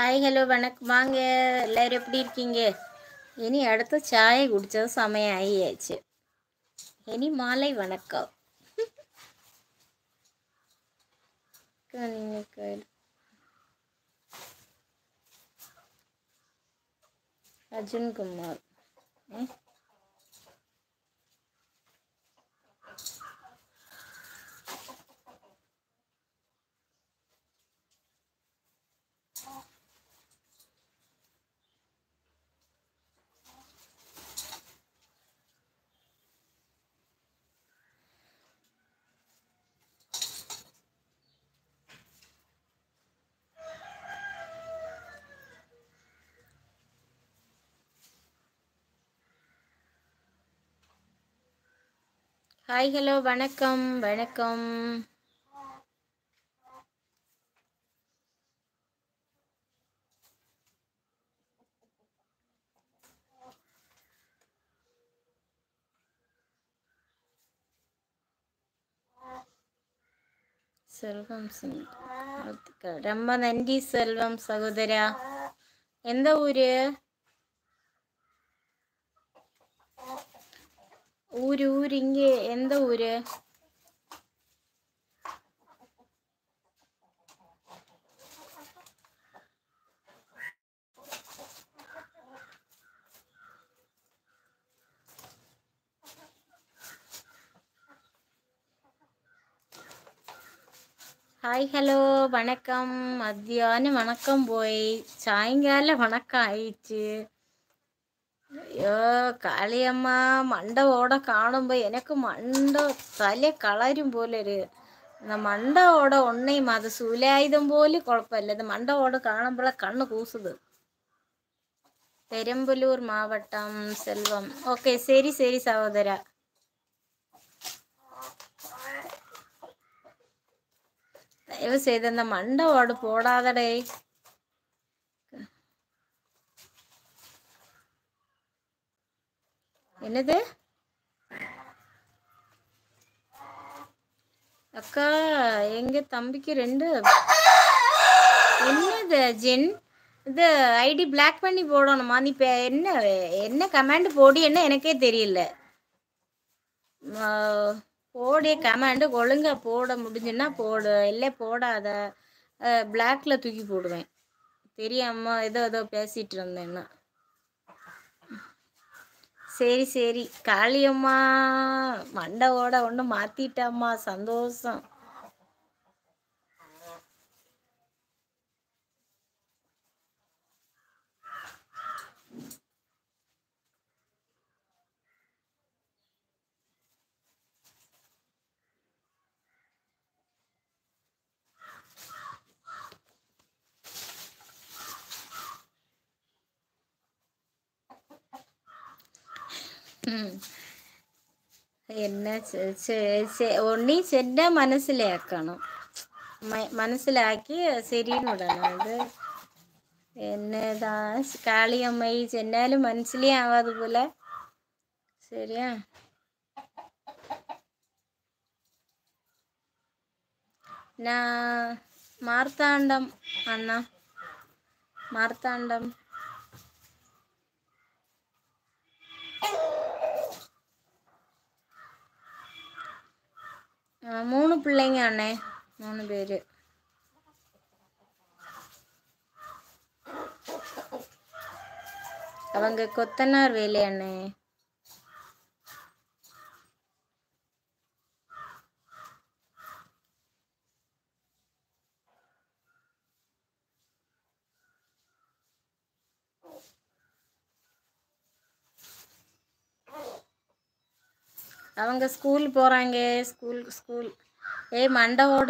Hi hello வணக்கம் வாங்க. எல்லோரும் எப்படி இருக்கீங்க? இனி அடுத்த சாயை குடித்தது சமயம் ஆகியாச்சு. இனி மாலை வணக்கம். அர்ஜுன் குமார். ஹாய் ஹலோ வணக்கம் வணக்கம். செல்வம் சிங் ரொம்ப நன்றி செல்வம் சகோதரா. எந்த ஊரு? ஊரு இங்கே எந்த ஊரு? ஹாய் ஹலோ வணக்கம். மத்தியானம் வணக்கம் போய் சாயங்கால வணக்கம் ஆயிடுச்சு. ஐயோ காளியம்மா மண்டவோட காணும்போது எனக்கு மண்டை തല കളരും പോലെ ഒരു മണ്ടയോടെ ഒന്നേയും അത് സൂലായുധം പോലും കുഴപ്പമില്ല. ഇത് മണ്ടയോട് കാണുമ്പോഴേ കണ്ണ് കൂസുത്. പെരമ്പലൂർ മാവട്ടം செல்வம். ஓகே சரி சரி சகோதரா. தயவு செய்து அந்த மண்டவோடு போடாதடே. என்னது அக்கா? எங்க தம்பிக்கு 2 என்னது ஜென் இது ஐடி பிளாக் பண்ணி போடணுமா? நீ இப்போ என்ன என்ன கமாண்ட் போடி என்ன எனக்கே தெரியல. போடிய கமாண்டு ஒழுங்கா போட முடிஞ்சுன்னா போடு, இல்லை போடாத. பிளாக்ல தூக்கி போடுவேன். தெரியாம ஏதோ ஏதோ பேசிட்டு இருந்தேன்னா. சரி சரி காளியம்மா மண்டவோட ஒன்று மாத்திட்டாம்மா, சந்தோஷம். என்ன ഒന്നീ ചെന്ന മനസ്സിലാക്കണം. മനസ്സിലാക്കി ശരിയെന്ന് വിടണം. അത് എന്നതാ കാളിയമ്മ ഈ ചെന്നാലും മനസ്സിലേ ആവാതെ പോലെ. சரியா? நான் மார்த்தாண்டம் அண்ணா, மார்த்தாண்டம். மூணு பிள்ளைங்க அண்ணே, 3 பேர். அவங்க கொத்தனார் வேலை அண்ணே. அவங்க ஸ்கூல் போகிறாங்க. ஸ்கூல் மண்டவோட